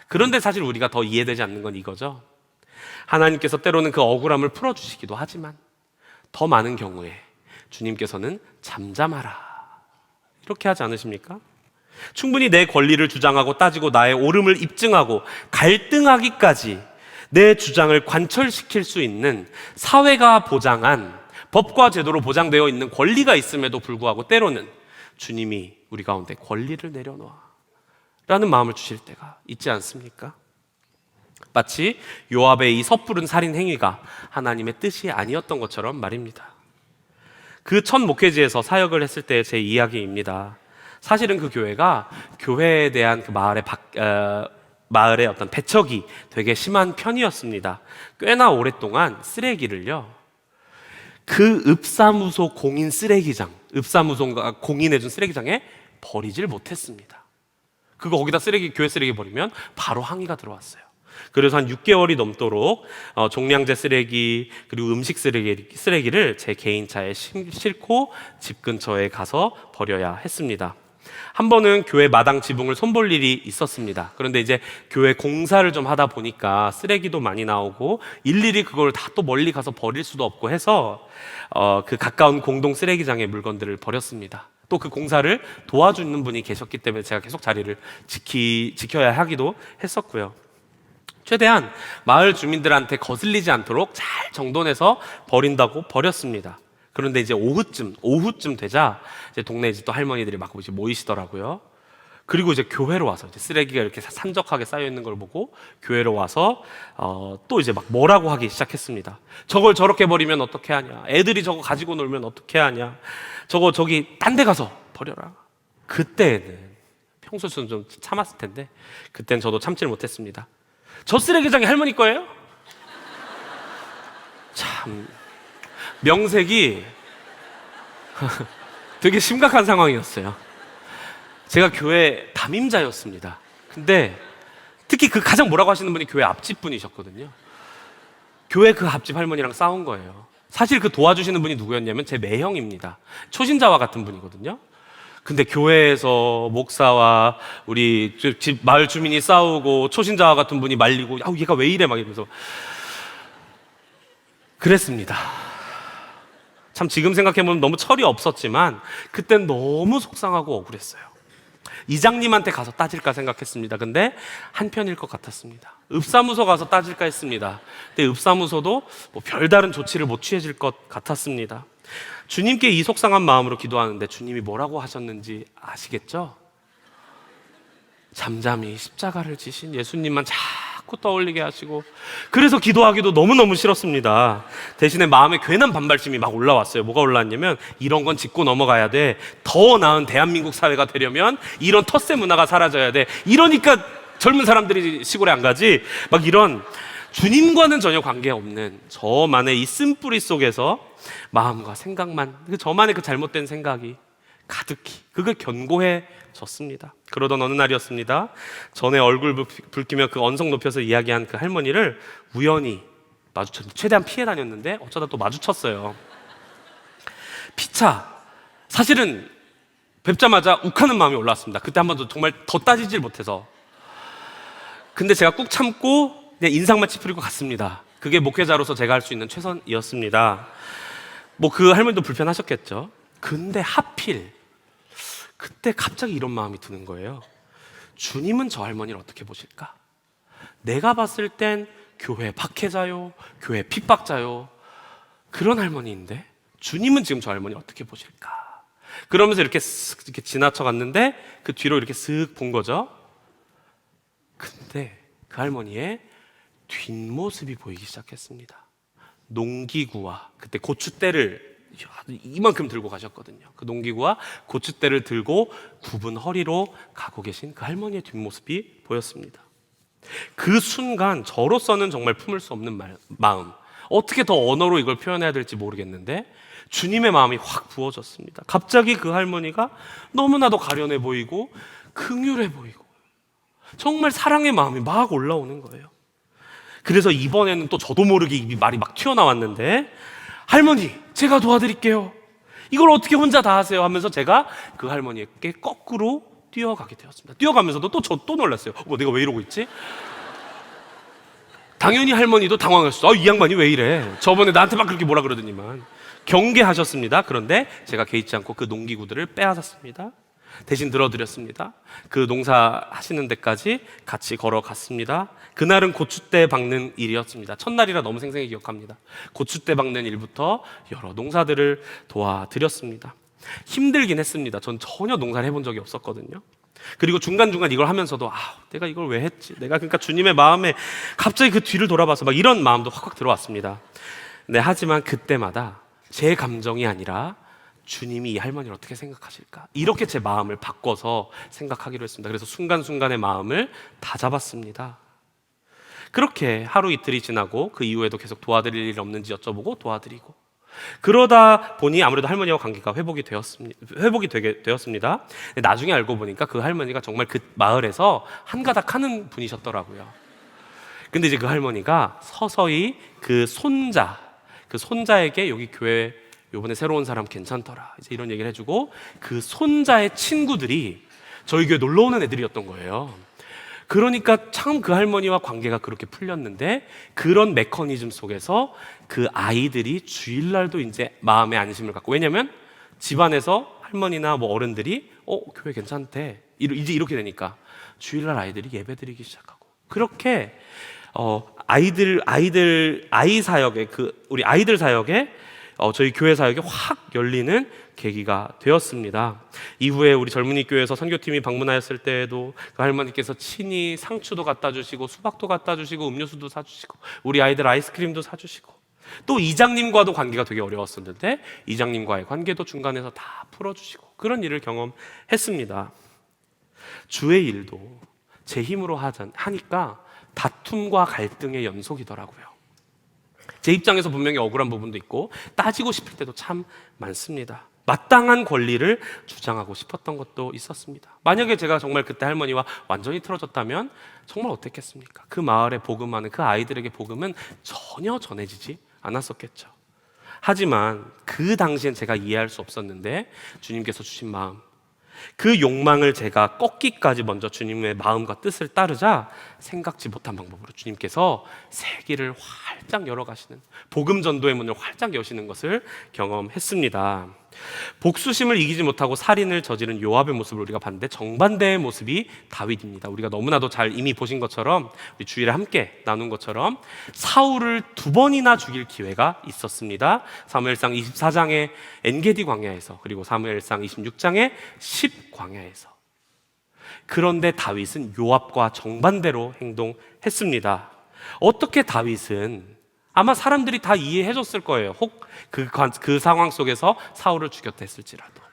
그런데 사실 우리가 더 이해되지 않는 건 이거죠. 하나님께서 때로는 그 억울함을 풀어주시기도 하지만 더 많은 경우에 주님께서는 잠잠하라 이렇게 하지 않으십니까? 충분히 내 권리를 주장하고 따지고 나의 옳음을 입증하고 갈등하기까지 내 주장을 관철시킬 수 있는 사회가 보장한, 법과 제도로 보장되어 있는 권리가 있음에도 불구하고 때로는 주님이 우리 가운데 권리를 내려놓아 라는 마음을 주실 때가 있지 않습니까? 마치 요압의 이 섣부른 살인 행위가 하나님의 뜻이 아니었던 것처럼 말입니다. 그 첫 목회지에서 사역을 했을 때의 제 이야기입니다. 사실은 그 교회가 교회에 대한 그 마을의 어떤 배척이 되게 심한 편이었습니다. 꽤나 오랫동안 쓰레기를요, 그 읍사무소 공인 쓰레기장, 읍사무소가 공인해준 쓰레기장에 버리질 못했습니다. 그거 거기다 교회 쓰레기 버리면 바로 항의가 들어왔어요. 그래서 한 6개월이 넘도록 종량제 쓰레기 그리고 음식 쓰레기를 제 개인 차에 싣고 집 근처에 가서 버려야 했습니다. 한 번은 교회 마당 지붕을 손볼 일이 있었습니다. 그런데 이제 교회 공사를 좀 하다 보니까 쓰레기도 많이 나오고 일일이 그걸 다 또 멀리 가서 버릴 수도 없고 해서 그 가까운 공동 쓰레기장에 물건들을 버렸습니다. 또 그 공사를 도와주는 분이 계셨기 때문에 제가 계속 자리를 지켜야 하기도 했었고요. 최대한 마을 주민들한테 거슬리지 않도록 잘 정돈해서 버린다고 버렸습니다. 그런데 이제 오후쯤 되자 이제 동네 이제 또 할머니들이 막 이제 모이시더라고요. 그리고 이제 교회로 와서 이제 쓰레기가 이렇게 산적하게 쌓여 있는 걸 보고 교회로 와서 또 이제 막 뭐라고 하기 시작했습니다. 저걸 저렇게 버리면 어떻게 하냐? 애들이 저거 가지고 놀면 어떻게 하냐? 저거 저기 딴 데 가서 버려라. 그때는 평소에는 좀 참았을 텐데 그때는 저도 참지를 못했습니다. 저 쓰레기장이 할머니 거예요? 참 명색이 되게 심각한 상황이었어요. 제가 교회 담임자였습니다. 근데 특히 그 가장 뭐라고 하시는 분이 교회 앞집 분이셨거든요. 교회 그 앞집 할머니랑 싸운 거예요. 사실 그 도와주시는 분이 누구였냐면 제 매형입니다. 초신자와 같은 분이거든요. 근데 교회에서 목사와 우리 집 마을 주민이 싸우고 초신자와 같은 분이 말리고 얘가 왜 이래 막 이러면서 그랬습니다. 참 지금 생각해보면 너무 철이 없었지만 그땐 너무 속상하고 억울했어요. 이장님한테 가서 따질까 생각했습니다. 근데 한편일 것 같았습니다. 읍사무소 가서 따질까 했습니다. 근데 읍사무소도 뭐 별다른 조치를 못 취해질 것 같았습니다. 주님께 이 속상한 마음으로 기도하는데 주님이 뭐라고 하셨는지 아시겠죠? 잠잠히 십자가를 지신 예수님만 자꾸 자꾸 떠올리게 하시고, 그래서 기도하기도 너무너무 싫었습니다. 대신에 마음에 괜한 반발심이 막 올라왔어요. 뭐가 올라왔냐면, 이런 건 짚고 넘어가야 돼. 더 나은 대한민국 사회가 되려면 이런 텃세 문화가 사라져야 돼. 이러니까 젊은 사람들이 시골에 안 가지. 막 이런 주님과는 전혀 관계없는 저만의 이 쓴뿌리 속에서 마음과 생각만, 저만의 그 잘못된 생각이 가득히 그걸 견고해 졌습니다. 그러던 어느 날이었습니다. 전에 얼굴 붉히며 그 언성 높여서 이야기한 그 할머니를 우연히 마주쳤는데, 최대한 피해 다녔는데 어쩌다 또 마주쳤어요. 피차. 사실은 뵙자마자 욱하는 마음이 올라왔습니다. 그때 한 번도 정말 더 따지질 못해서. 근데 제가 꾹 참고 그냥 인상만 찌푸리고 갔습니다. 그게 목회자로서 제가 할 수 있는 최선이었습니다. 뭐 그 할머니도 불편하셨겠죠. 근데 하필 그때 갑자기 이런 마음이 드는 거예요. 주님은 저 할머니를 어떻게 보실까? 내가 봤을 땐 교회 박해자요, 교회 핍박자요, 그런 할머니인데 주님은 지금 저 할머니 어떻게 보실까? 그러면서 이렇게 쓱 이렇게 지나쳐 갔는데 그 뒤로 이렇게 쓱 본 거죠. 근데 그 할머니의 뒷모습이 보이기 시작했습니다. 농기구와 그때 고추대를 이만큼 들고 가셨거든요. 그 농기구와 고추대를 들고 굽은 허리로 가고 계신 그 할머니의 뒷모습이 보였습니다. 그 순간 저로서는 정말 품을 수 없는 마음, 어떻게 더 언어로 이걸 표현해야 될지 모르겠는데 주님의 마음이 확 부어졌습니다. 갑자기 그 할머니가 너무나도 가련해 보이고 긍휼해 보이고 정말 사랑의 마음이 막 올라오는 거예요. 그래서 이번에는 또 저도 모르게 입이 말이 막 튀어나왔는데, 할머니 제가 도와드릴게요. 이걸 어떻게 혼자 다 하세요? 하면서 제가 그 할머니에게 거꾸로 뛰어가게 되었습니다. 뛰어가면서도 또 저 또 놀랐어요. 내가 왜 이러고 있지? 당연히 할머니도 당황했어. 이 양반이 왜 이래? 저번에 나한테 막 그렇게 뭐라 그러더니만. 경계하셨습니다. 그런데 제가 개의치 않고 그 농기구들을 빼앗았습니다. 대신 들어드렸습니다. 그 농사 하시는 데까지 같이 걸어갔습니다. 그날은 고추대 박는 일이었습니다. 첫날이라 너무 생생히 기억합니다. 고추대 박는 일부터 여러 농사들을 도와드렸습니다. 힘들긴 했습니다. 전 전혀 농사를 해본 적이 없었거든요. 그리고 중간중간 이걸 하면서도 내가 이걸 왜 했지? 내가 그러니까 주님의 마음에 갑자기 그 뒤를 돌아봐서 막 이런 마음도 확확 들어왔습니다. 네, 하지만 그때마다 제 감정이 아니라 주님이 이 할머니를 어떻게 생각하실까? 이렇게 제 마음을 바꿔서 생각하기로 했습니다. 그래서 순간순간의 마음을 다 잡았습니다. 그렇게 하루 이틀이 지나고 그 이후에도 계속 도와드릴 일 없는지 여쭤보고 도와드리고, 그러다 보니 아무래도 할머니와 관계가 회복이 되게 되었습니다. 나중에 알고 보니까 그 할머니가 정말 그 마을에서 한가닥 하는 분이셨더라고요. 근데 이제 그 할머니가 서서히 그 손자에게 여기 교회 요번에 새로 온 사람 괜찮더라, 이제 이런 얘기를 해주고, 그 손자의 친구들이 저희 교회 놀러 오는 애들이었던 거예요. 그러니까 참 그 할머니와 관계가 그렇게 풀렸는데, 그런 메커니즘 속에서 그 아이들이 주일날도 이제 마음의 안심을 갖고, 왜냐면 집안에서 할머니나 뭐 어른들이 교회 괜찮대, 이제 이렇게 되니까 주일날 아이들이 예배드리기 시작하고, 그렇게 아이 사역에 우리 아이들 사역에 저희 교회 사역이 확 열리는 계기가 되었습니다. 이후에 우리 젊은이 교회에서 선교팀이 방문하였을 때에도 그 할머니께서 친히 상추도 갖다 주시고 수박도 갖다 주시고 음료수도 사주시고 우리 아이들 아이스크림도 사주시고, 또 이장님과도 관계가 되게 어려웠었는데 이장님과의 관계도 중간에서 다 풀어주시고, 그런 일을 경험했습니다. 주의 일도 제 힘으로 하니까 다툼과 갈등의 연속이더라고요. 제 입장에서 분명히 억울한 부분도 있고 따지고 싶을 때도 참 많습니다. 마땅한 권리를 주장하고 싶었던 것도 있었습니다. 만약에 제가 정말 그때 할머니와 완전히 틀어졌다면 정말 어땠겠습니까? 그 마을에 복음하는 그 아이들에게 복음은 전혀 전해지지 않았었겠죠. 하지만 그 당시엔 제가 이해할 수 없었는데 주님께서 주신 마음, 그 욕망을 제가 꺾기까지 먼저 주님의 마음과 뜻을 따르자 생각지 못한 방법으로 주님께서 세기를 활짝 열어가시는, 복음 전도의 문을 활짝 여시는 것을 경험했습니다. 복수심을 이기지 못하고 살인을 저지른 요압의 모습을 우리가 봤는데, 정반대의 모습이 다윗입니다. 우리가 너무나도 잘 이미 보신 것처럼, 우리 주일에 함께 나눈 것처럼 사울을 2번이나 죽일 기회가 있었습니다. 사무엘상 24장의 엔게디 광야에서, 그리고 사무엘상 26장의 10광야에서. 그런데 다윗은 요압과 정반대로 행동했습니다. 어떻게 다윗은 아마 사람들이 다 이해해 줬을 거예요. 혹 그 상황 속에서 사울을 죽였다 했을지라도.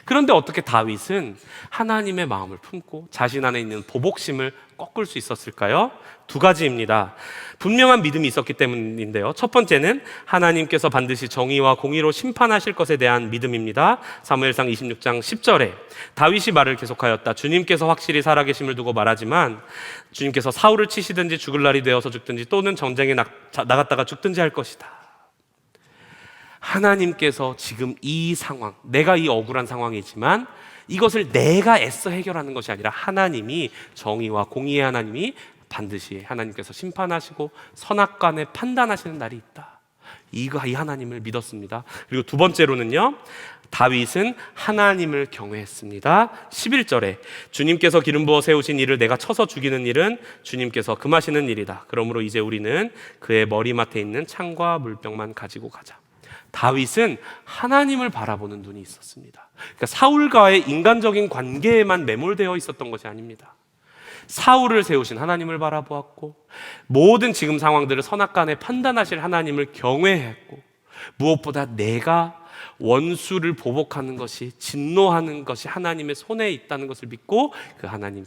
그런데 어떻게 다윗은 하나님의 마음을 품고 자신 안에 있는 보복심을 꺾을 수 있었을까요? 두 가지입니다. 분명한 믿음이 있었기 때문인데요. 첫 번째는 하나님께서 반드시 정의와 공의로 심판하실 것에 대한 믿음입니다. 사무엘상 26장 10절에 다윗이 말을 계속하였다. 주님께서 확실히 살아계심을 두고 말하지만 주님께서 사울을 치시든지 죽을 날이 되어서 죽든지 또는 전쟁에 나갔다가 죽든지 할 것이다. 하나님께서 지금 이 상황, 내가 이 억울한 상황이지만 이것을 내가 애써 해결하는 것이 아니라 하나님이, 정의와 공의의 하나님이 반드시 하나님께서 심판하시고 선악간에 판단하시는 날이 있다. 이 하나님을 믿었습니다. 그리고 두 번째로는요, 다윗은 하나님을 경외했습니다. 11절에 주님께서 기름 부어 세우신 이를 내가 쳐서 죽이는 일은 주님께서 금하시는 일이다. 그러므로 이제 우리는 그의 머리맡에 있는 창과 물병만 가지고 가자. 다윗은 하나님을 바라보는 눈이 있었습니다. 그러니까 사울과의 인간적인 관계에만 매몰되어 있었던 것이 아닙니다. 사울을 세우신 하나님을 바라보았고, 모든 지금 상황들을 선악간에 판단하실 하나님을 경외했고, 무엇보다 내가 원수를 보복하는 것이, 진노하는 것이 하나님의 손에 있다는 것을 믿고 그 하나님을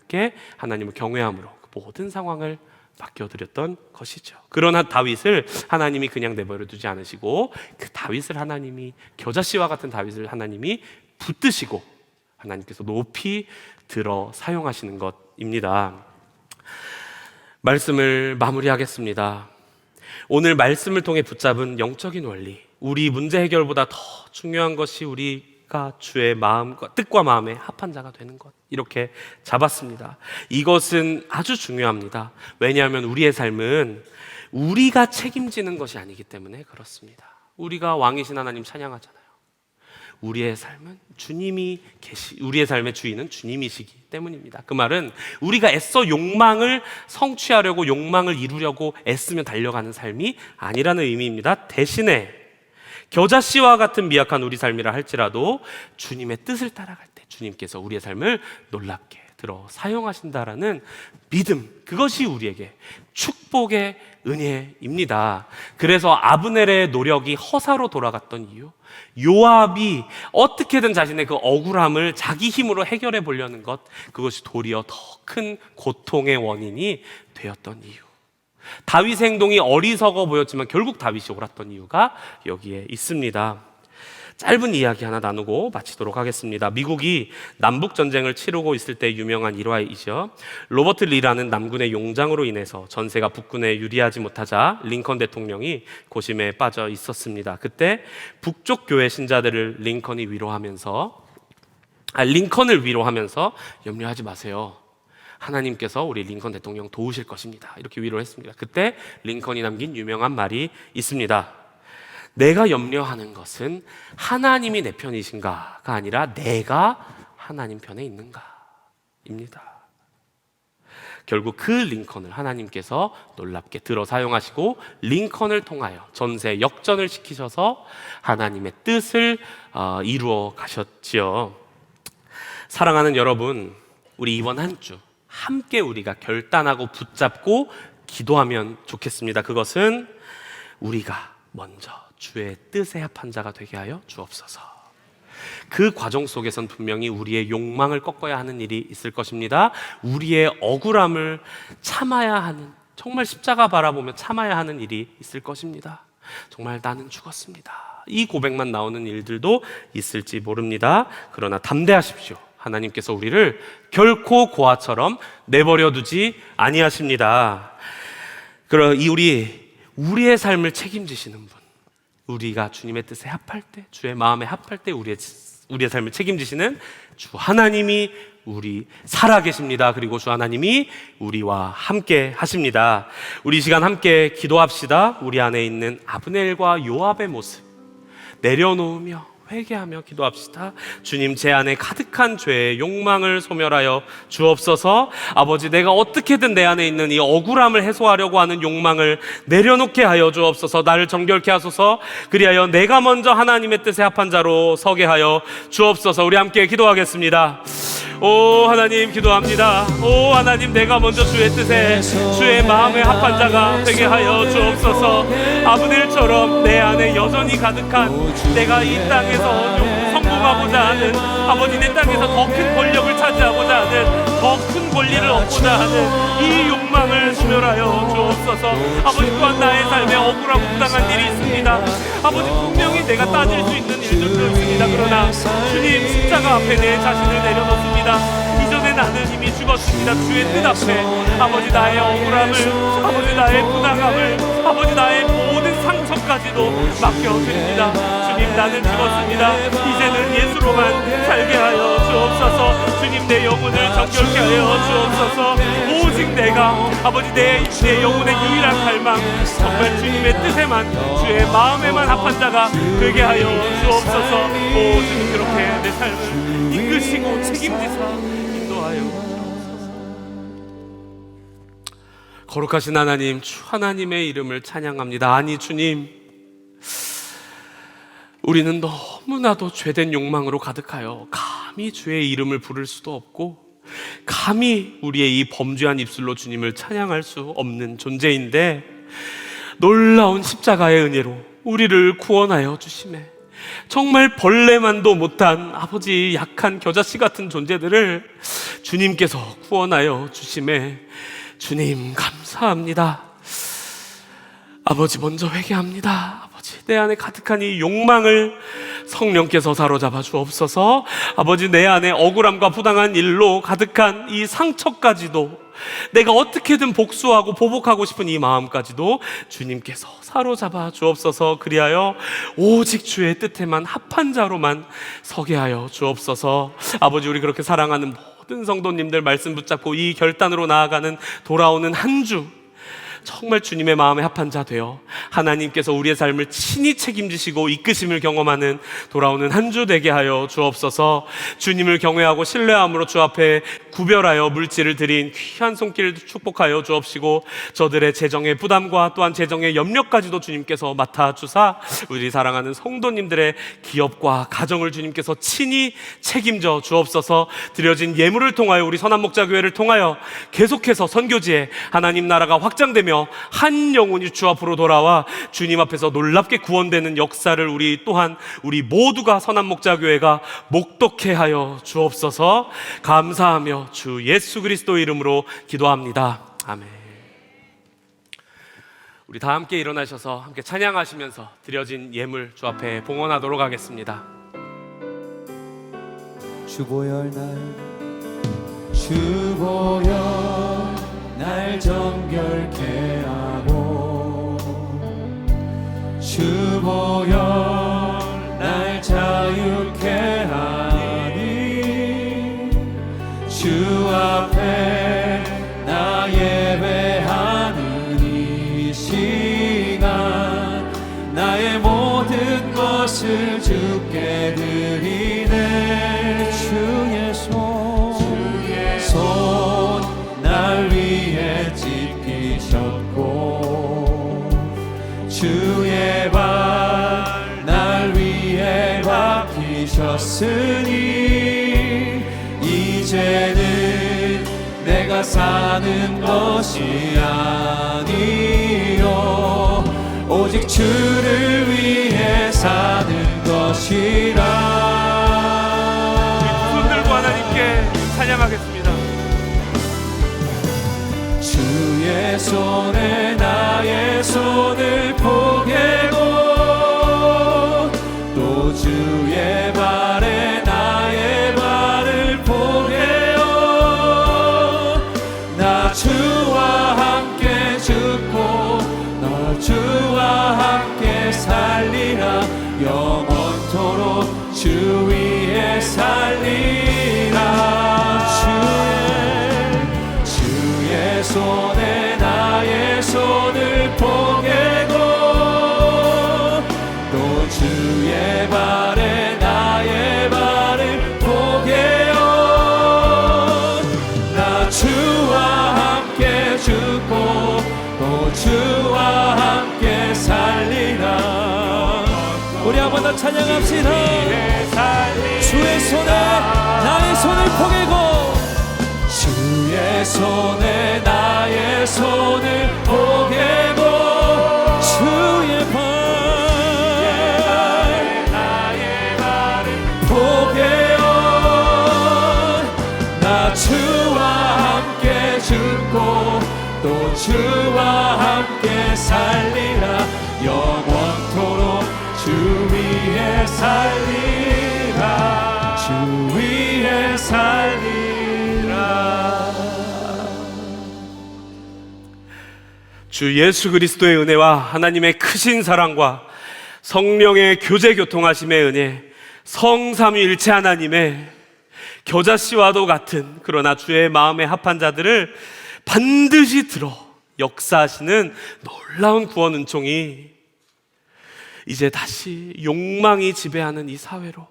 경외함으로 그 모든 상황을 맡겨드렸던 것이죠. 그러나 다윗을 하나님이 그냥 내버려 두지 않으시고 그 다윗을 하나님이, 겨자씨와 같은 다윗을 하나님이 붙드시고 하나님께서 높이 들어 사용하시는 것입니다. 말씀을 마무리하겠습니다. 오늘 말씀을 통해 붙잡은 영적인 원리, 우리 문제 해결보다 더 중요한 것이 우리가 주의 마음과 뜻과 마음에 합한 자가 되는 것, 이렇게 잡았습니다. 이것은 아주 중요합니다. 왜냐하면 우리의 삶은 우리가 책임지는 것이 아니기 때문에 그렇습니다. 우리가 왕이신 하나님 찬양하잖아요. 우리의 삶은 우리의 삶의 주인은 주님이시기 때문입니다. 그 말은 우리가 애써 욕망을 성취하려고, 욕망을 이루려고 애쓰며 달려가는 삶이 아니라는 의미입니다. 대신에 겨자씨와 같은 미약한 우리 삶이라 할지라도 주님의 뜻을 따라갈 때 주님께서 우리의 삶을 놀랍게 들어 사용하신다라는 믿음, 그것이 우리에게 축복의 은혜입니다. 그래서 아브넬의 노력이 허사로 돌아갔던 이유, 요압이 어떻게든 자신의 그 억울함을 자기 힘으로 해결해 보려는 것, 그것이 도리어 더 큰 고통의 원인이 되었던 이유, 다윗의 행동이 어리석어 보였지만 결국 다윗이 옳았던 이유가 여기에 있습니다. 짧은 이야기 하나 나누고 마치도록 하겠습니다. 미국이 남북전쟁을 치르고 있을 때 유명한 일화이죠. 로버트 리라는 남군의 용장으로 인해서 전세가 북군에 유리하지 못하자 링컨 대통령이 고심에 빠져 있었습니다. 그때 북쪽 교회 신자들을 링컨을 위로하면서 염려하지 마세요. 하나님께서 우리 링컨 대통령 도우실 것입니다. 이렇게 위로했습니다. 그때 링컨이 남긴 유명한 말이 있습니다. 내가 염려하는 것은 하나님이 내 편이신가가 아니라 내가 하나님 편에 있는가입니다. 결국 그 링컨을 하나님께서 놀랍게 들어 사용하시고 링컨을 통하여 전세 역전을 시키셔서 하나님의 뜻을 이루어 가셨지요. 사랑하는 여러분, 우리 이번 한 주 함께 우리가 결단하고 붙잡고 기도하면 좋겠습니다. 그것은 우리가 먼저 주의 뜻에 합한 자가 되게 하여 주옵소서. 그 과정 속에선 분명히 우리의 욕망을 꺾어야 하는 일이 있을 것입니다. 우리의 억울함을 참아야 하는, 정말 십자가 바라보며 참아야 하는 일이 있을 것입니다. 정말 나는 죽었습니다, 이 고백만 나오는 일들도 있을지 모릅니다. 그러나 담대하십시오. 하나님께서 우리를 결코 고아처럼 내버려 두지 아니하십니다. 우리의 삶을 책임지시는 분, 우리가 주님의 뜻에 합할 때, 주의 마음에 합할 때 우리의 삶을 책임지시는 주 하나님이 우리 살아계십니다. 그리고 주 하나님이 우리와 함께 하십니다. 우리 이 시간 함께 기도합시다. 우리 안에 있는 아브넬과 요압의 모습 내려놓으며 회개하며 기도합시다. 주님, 제 안에 가득한 죄의 욕망을 소멸하여 주옵소서. 아버지, 내가 어떻게든 내 안에 있는 이 억울함을 해소하려고 하는 욕망을 내려놓게 하여 주옵소서. 나를 정결케 하소서. 그리하여 내가 먼저 하나님의 뜻에 합한 자로 서게 하여 주옵소서. 우리 함께 기도하겠습니다. 오 하나님, 기도합니다. 오 하나님, 내가 먼저 주의 뜻에 주의 마음에 합한 자가 되게 하여 주옵소서. 아브넬처럼 내 안에 여전히 가득한, 내가 이 땅에서 성공하고자 하는, 아버지 내 땅에서 더 큰 권력을 차지하고자 하는, 더 큰 권리를 얻고자 하는 이 욕망을 소멸하여 주옵소서. 아버지, 또한 나의 삶에 억울하고 부당한 일이 있습니다. 아버지, 분명히 내가 따질 수 있는 일들도 있습니다. 그러나 주님, 십자가 앞에 내 자신을 내려놓습니다. 이전에 나는 이미 죽었습니다. 주의 뜻 앞에 아버지, 나의 억울함을, 아버지 나의 부당함을, 아버지 나의 모든 상처까지도 맡겨드립니다. 주님, 나는 죽었습니다. 이제는 예수로만 살게 하여 주옵소서. 주님, 내 영혼을 정결케 하여 주옵소서. 오직 내가 아버지 내 영혼의 유일한 갈망, 정말 주님의 뜻에만, 주의 마음에만 합한 자가 되게 하여 주옵소서. 오 주님, 그렇게 내 삶을 이끄시고 책임지사 인도하여 주옵소서. 거룩하신 하나님, 주 하나님의 이름을 찬양합니다. 아니 주님, 우리는 너무나도 죄된 욕망으로 가득하여 감히 주의 이름을 부를 수도 없고, 감히 우리의 이 범죄한 입술로 주님을 찬양할 수 없는 존재인데, 놀라운 십자가의 은혜로 우리를 구원하여 주심에, 정말 벌레만도 못한 아버지 약한 겨자씨 같은 존재들을 주님께서 구원하여 주심에 주님 감사합니다. 아버지, 먼저 회개합니다. 아버지, 내 안에 가득한 이 욕망을 성령께서 사로잡아 주옵소서. 아버지, 내 안에 억울함과 부당한 일로 가득한 이 상처까지도, 내가 어떻게든 복수하고 보복하고 싶은 이 마음까지도 주님께서 사로잡아 주옵소서. 그리하여 오직 주의 뜻에만 합한 자로만 서게 하여 주옵소서. 아버지, 우리 그렇게 사랑하는 모든 성도님들 말씀 붙잡고 이 결단으로 나아가는 돌아오는 한 주, 정말 주님의 마음에 합한 자 되어 하나님께서 우리의 삶을 친히 책임지시고 이끄심을 경험하는 돌아오는 한 주 되게 하여 주옵소서. 주님을 경외하고 신뢰함으로 주 앞에 구별하여 물질을 드린 귀한 손길 축복하여 주옵시고, 저들의 재정의 부담과 또한 재정의 염려까지도 주님께서 맡아주사 우리 사랑하는 성도님들의 기업과 가정을 주님께서 친히 책임져 주옵소서. 드려진 예물을 통하여 우리 선한목자교회를 통하여 계속해서 선교지에 하나님 나라가 확장되며 한 영혼이 주 앞으로 돌아와 주님 앞에서 놀랍게 구원되는 역사를 우리 모두가 선한목자교회가 목독해 하여 주옵소서. 감사하며 주 예수 그리스도 이름으로 기도합니다. 아멘. 우리 다 함께 일어나셔서 함께 찬양하시면서 드려진 예물 주 앞에 봉헌하도록 하겠습니다. 주보혈 날 정결케 하고, 주보혈 날 자유케 하니, 주 앞에 나 예배하는 이 시간, 나의 모든 것을 주께 드리네. 주의 손 날 위해 찢기셨고, 주의 발 날 위해 박히셨으니, 이제는 내가 사는 것이 아니요 오직 주를 위해 사는 것이라. 손들고 하나님께 찬양하겠습니다. 주의 손에 나의 손을 포개고, 또 주의 발에 나의 발을 포개어, 나 주와 함께 죽고 너 주와 함께 살리라. 영원토록 주 위에 살리라. 주의 손에 나의 손을 포 주와 함께 죽고 또 주와 함께 살리라. 우리 한 번 더 찬양합시다. 주의 손에 나의 손을 포개고 주의 손에 나의 손을 포개고 주의 발 나의 발을 포개어 나 주와 함께 죽고 또 주와 함께 살리라. 영원토록 주 위에 살리라. 주 위에 살리라. 주 예수 그리스도의 은혜와 하나님의 크신 사랑과 성령의 교제 교통하심의 은혜, 성삼위일체 하나님의 겨자씨와도 같은 그러나 주의 마음에 합한 자들을 반드시 들어 역사하시는 놀라운 구원 은총이 이제 다시 욕망이 지배하는 이 사회로,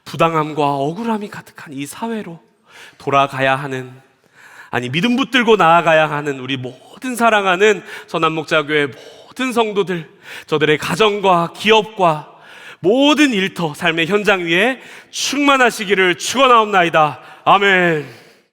부당함과 억울함이 가득한 이 사회로 돌아가야 하는, 아니 믿음 붙들고 나아가야 하는 우리 모든 사랑하는 선한목자교회 모든 성도들, 저들의 가정과 기업과 모든 일터 삶의 현장 위에 충만하시기를 축원하옵나이다. 아멘.